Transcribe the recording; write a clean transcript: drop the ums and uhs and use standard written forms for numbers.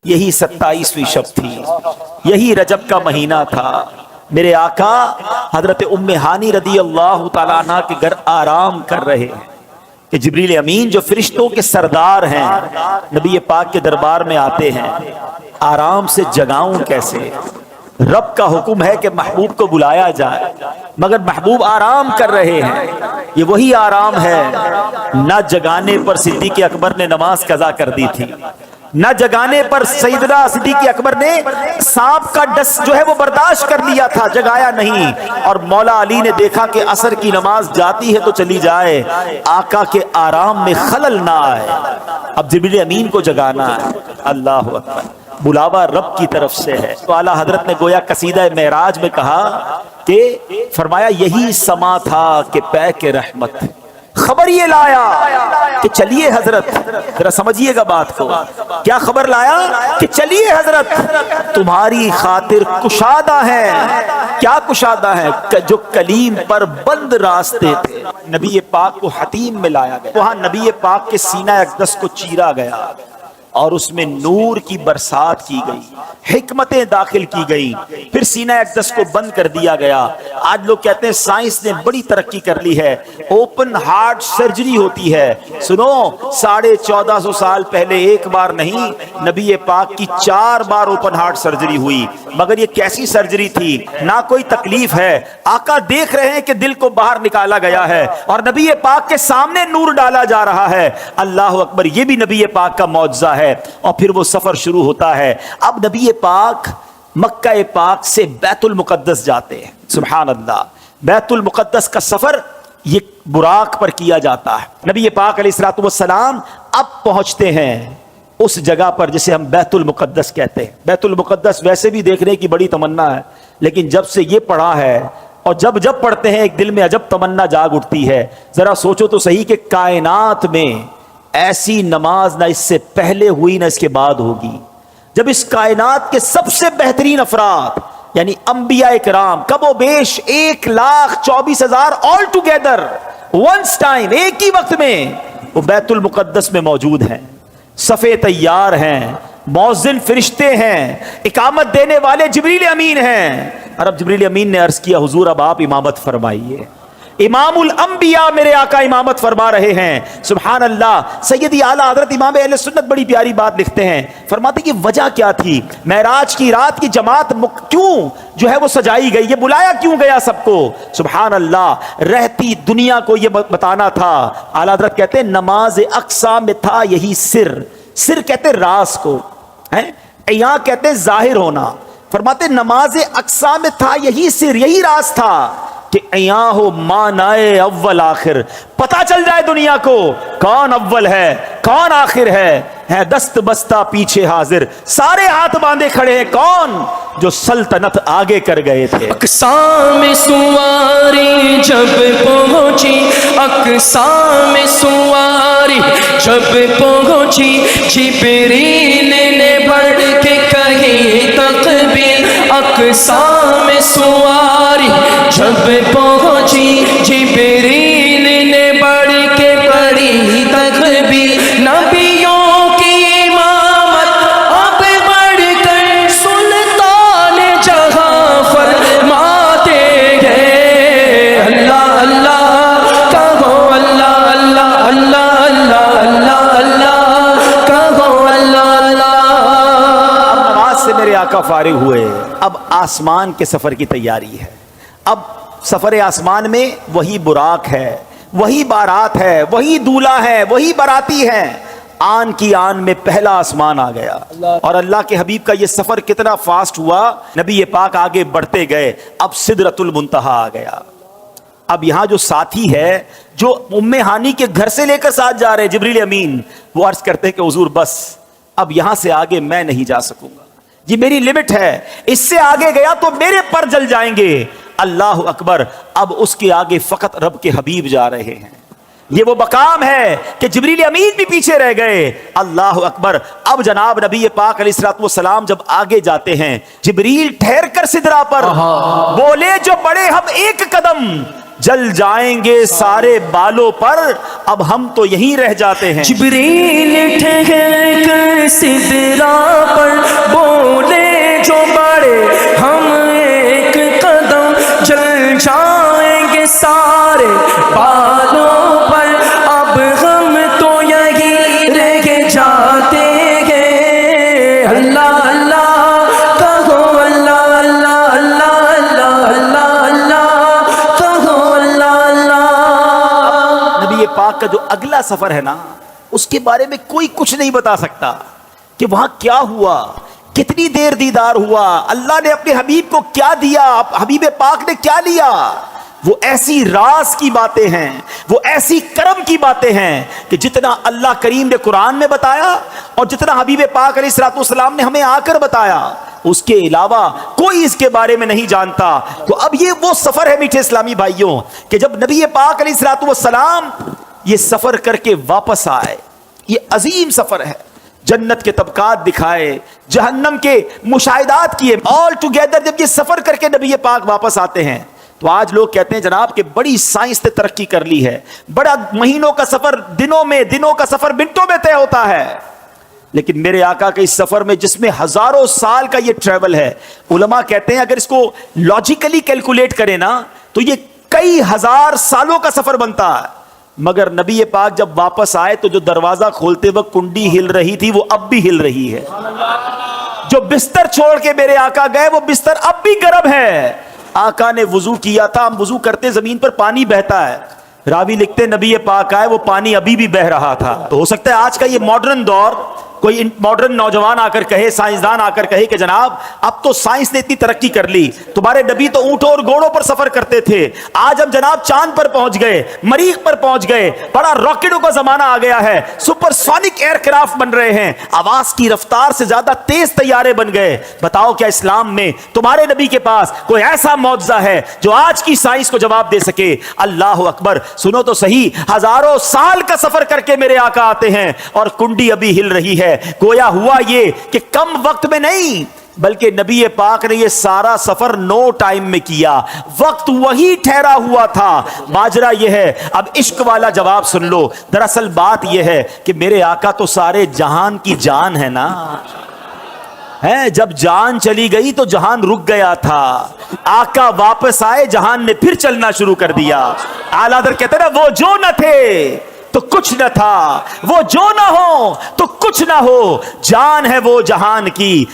یہی 27ویں شب تھی، یہی رجب کا مہینہ تھا۔ میرے آقا حضرت ام ہانی رضی اللہ تعالیٰ عنہ کے گھر آرام کر رہے ہیں کہ جبریل امین جو فرشتوں کے سردار ہیں نبی پاک کے دربار میں آتے ہیں۔ آرام سے جگاؤں کیسے؟ رب کا حکم ہے کہ محبوب کو بلایا جائے، مگر محبوب آرام کر رہے ہیں۔ یہ وہی آرام ہے، نہ جگانے پر صدیق اکبر نے نماز قضا کر دی تھی، نہ جگانے پر سیدنا صدیق اکبر نے سانپ کا ڈس جو ہے وہ برداشت کر لیا تھا، جگایا نہیں۔ اور مولا علی نے دیکھا کہ عصر کی نماز جاتی ہے تو چلی جائے، آقا کے آرام میں خلل نہ آئے، اب جبریل امین کو جگانا ہے۔ اللہ اکبر، بلاوا رب کی طرف سے ہے۔ تو اعلیٰ حضرت نے گویا قصیدہ معراج میں کہا کہ فرمایا یہی سما تھا کہ پے کے رحمت، خبر یہ لایا کہ چلیے حضرت، ذرا سمجھیے گا بات کو، کیا خبر لایا کہ چلیے حضرت تمہاری خاطر کشادہ ہے۔ کیا کشادہ ہے؟ جو کلیم پر بند راستے تھے، نبی پاک کو حتیم میں لایا گیا، وہاں نبی پاک کے سینہ اقدس کو چیرا گیا اور اس میں نور کی برسات کی گئی، حکمتیں داخل کی گئی، پھر سینہ اقدس کو بند کر دیا گیا۔ آج لوگ کہتے ہیں سائنس نے بڑی ترقی کر لی ہے، اوپن ہارٹ سرجری ہوتی ہے۔ سنو، 1450 سال پہلے ایک بار نہیں، نبی پاک کی 4 بار اوپن ہارٹ سرجری ہوئی، مگر یہ کیسی سرجری تھی؟ نہ کوئی تکلیف ہے، آقا دیکھ رہے ہیں کہ دل کو باہر نکالا گیا ہے اور نبی پاک کے سامنے نور ڈالا جا رہا ہے۔ اللہ اکبر، یہ بھی نبی پاک کا معجزہ ہے۔ اور پھر وہ سفر شروع ہوتا ہے۔ اب نبی پاک مکہ پاک سے بیت المقدس جاتے ہیں۔ سبحان اللہ، بیت المقدس کا سفر یہ براق پر کیا جاتا ہے۔ نبی پاک علیہ الصلوۃ والسلام اب پہنچتے ہیں اس جگہ پر جسے ہم بیت المقدس کہتے ہیں۔ بیت المقدس ویسے بھی دیکھنے کی بڑی تمنا ہے، لیکن جب سے یہ پڑھا ہے اور جب پڑھتے ہیں ایک دل میں عجب تمنا جاگ اٹھتی ہے۔ ذرا سوچو تو صحیح کہ کائنات میں ایسی نماز نہ اس سے پہلے ہوئی نہ اس کے بعد ہوگی، جب اس کائنات کے سب سے بہترین افراد یعنی انبیاء کرام کم و بیش 1,24,000 آل ٹوگیدر ونس ٹائم، ایک ہی وقت میں وہ بیت المقدس میں موجود ہیں، صفے تیار ہیں، مؤذن فرشتے ہیں، اقامت دینے والے جبریل امین ہیں۔ اور اب جبریل امین نے عرض کیا حضور اب آپ امامت فرمائیے۔ امام الانبیاء میرے آقا امامت فرما رہے ہیں۔ سبحان اللہ، سیدی اعلیٰ حضرت امام اہل سنت بڑی پیاری بات لکھتے ہیں، فرماتے کہ وجہ کیا تھی، معراج کی رات کی جماعت کیوں جو ہے وہ سجائی گئی، یہ بلایا کیوں گیا سب کو؟ سبحان اللہ، رہتی دنیا کو یہ بتانا تھا۔ اعلیٰ حضرت کہتے ہیں نماز اقصیٰ میں تھا یہی سر کہتے راز کو، عیاں کہتے ظاہر ہونا۔ فرماتے نماز اقصیٰ میں تھا یہی سر، یہی راز تھا کہ عیاں ہو مانائے اول آخر، پتا چل جائے دنیا کو کون اول ہے کون آخر ہے دست بستہ پیچھے حاضر، سارے ہاتھ باندھے کھڑے ہیں، کون؟ جو سلطنت آگے کر گئے تھے۔ اقصیٰ میں سواری جب پہنچی، اقصیٰ میں سواری جب پہنچی، جبریل نے بڑھ کے کہی تکبیر۔ اقصیٰ میں سواری جب پہنچی، جبریل نے بڑھ کے پڑھی تکبیر۔ نبیوں کی امامت اب بڑھ کر سلطان جہاں فرماتے گئے، اللہ اللہ کہو، اللہ اللہ اللہ اللہ اللہ اللہ کہو، اللہ اللہ۔ اب نماز سے میرے آقا فارغ ہوئے، اب آسمان کے سفر کی تیاری ہے۔ اب سفر آسمان میں وہی براق ہے، وہی بارات ہے، وہی دولہا ہے، وہی باراتی ہے۔ آن کی آن میں پہلا آسمان آ گیا، اور اللہ کے حبیب کا یہ سفر کتنا فاسٹ ہوا، نبی پاک آگے بڑھتے گئے، اب سدرۃ المنتہا آ گیا۔ اب یہاں جو ساتھی ہے جو ام ہانی کے گھر سے لے کر ساتھ جا رہے ہیں جبریل امین، وہ عرض کرتے ہیں کہ حضور بس اب یہاں سے آگے میں نہیں جا سکوں گا، یہ میری لمٹ ہے، اس سے آگے گیا تو میرے پر جل جائیں گے۔ اللہ اکبر، اب اس کے آگے فقط رب کے حبیب جا رہے ہیں۔ یہ وہ مقام ہے کہ جبریل امین بھی پیچھے رہ گئے۔ اللہ اکبر، اب جناب نبی پاک علیہ الصلوۃ والسلام جب آگے جاتے ہیں، جبریل ٹھہر کر سدرا پر بولے جو بڑے ہم ایک قدم، جل جائیں گے سارے بالوں پر، اب ہم تو یہیں رہ جاتے ہیں۔ جبریل ٹھہر کر سدرا پر پاک کا جو اگلا سفر ہے نا اس کے بارے میں کوئی کچھ نہیں بتا سکتا کہ وہاں کیا ہوا، کتنی دیر دیدار ہوا، اللہ نے اپنے حبیب کو کیا دیا، حبیب پاک نے کیا لیا۔ وہ ایسی راز کی باتیں ہیں، وہ ایسی کرم کی باتیں ہیں کہ جتنا اللہ کریم نے قرآن میں بتایا اور جتنا حبیب پاک علیہ الصلوۃ والسلام نے ہمیں آ کر بتایا، اس کے علاوہ کوئی اس کے بارے میں نہیں جانتا۔ تو اب یہ وہ سفر ہے میٹھے اسلامی بھائیوں کہ جب نبی پاک علیہ الصلوۃ والسلام یہ سفر کر کے واپس آئے، یہ عظیم سفر ہے، جنت کے طبقات دکھائے، جہنم کے مشاہدات کیے، آل ٹوگیدر جب یہ سفر کر کے نبی پاک واپس آتے ہیں تو آج لوگ کہتے ہیں جناب کہ بڑی سائنس نے ترقی کر لی ہے، بڑا مہینوں کا سفر دنوں کا سفر منٹوں میں طے ہوتا ہے۔ لیکن میرے آقا کے اس سفر میں جس میں ہزاروں سال کا یہ ٹریول ہے، علماء کہتے ہیں اگر اس کو لاجیکلی کیلکولیٹ کریں نا تو یہ کئی ہزار سالوں کا سفر بنتا ہے۔ مگر نبی پاک جب واپس آئے تو جو دروازہ کھولتے وقت کنڈی ہل رہی تھی وہ اب بھی ہل رہی ہے، جو بستر چھوڑ کے میرے آقا گئے وہ بستر اب بھی گرم ہے۔ آقا نے وضو کیا تھا، ہم وضو کرتے زمین پر پانی بہتا ہے، راوی لکھتے نبی پاک آئے وہ پانی ابھی بھی بہ رہا تھا۔ تو ہو سکتا ہے آج کا یہ ماڈرن دور کوئی ماڈرن نوجوان آ کر کہے، سائنسدان آ کر کہے کہ جناب اب تو سائنس نے اتنی ترقی کر لی، تمہارے نبی تو اونٹوں اور گھوڑوں پر سفر کرتے تھے، آج ہم جناب چاند پر پہنچ گئے، مریخ پر پہنچ گئے، بڑا راکٹوں کا زمانہ آ گیا ہے، سپر سونک ایئر کرافٹ بن رہے ہیں، آواز کی رفتار سے زیادہ تیز طیارے بن گئے۔ بتاؤ کیا اسلام میں تمہارے نبی کے پاس کوئی ایسا معجزہ ہے جو آج کی سائنس کو جواب دے سکے؟ اللہ اکبر، سنو تو صحیح، ہزاروں سال کا سفر کر کے میرے آقا آتے ہیں اور کنڈی ابھی ہل رہی ہے۔ گویا ہوا یہ کہ کم وقت میں نہیں بلکہ نبی پاک نے یہ سارا سفر نو ٹائم میں کیا، وقت وہی ٹھہرا ہوا تھا۔ ماجرا یہ ہے، اب عشق والا جواب سن لو، دراصل بات یہ ہے کہ میرے آقا تو سارے جہان کی جان ہے نا، ہے جب جان چلی گئی تو جہان رک گیا تھا، آقا واپس آئے جہان نے پھر چلنا شروع کر دیا۔ اعلیٰ حضرت کہتے ہیں نا وہ جو نہ تھے تو کچھ نہ تھا، وہ جو نہ ہو تو کچھ نہ ہو، جان ہے وہ جہان کی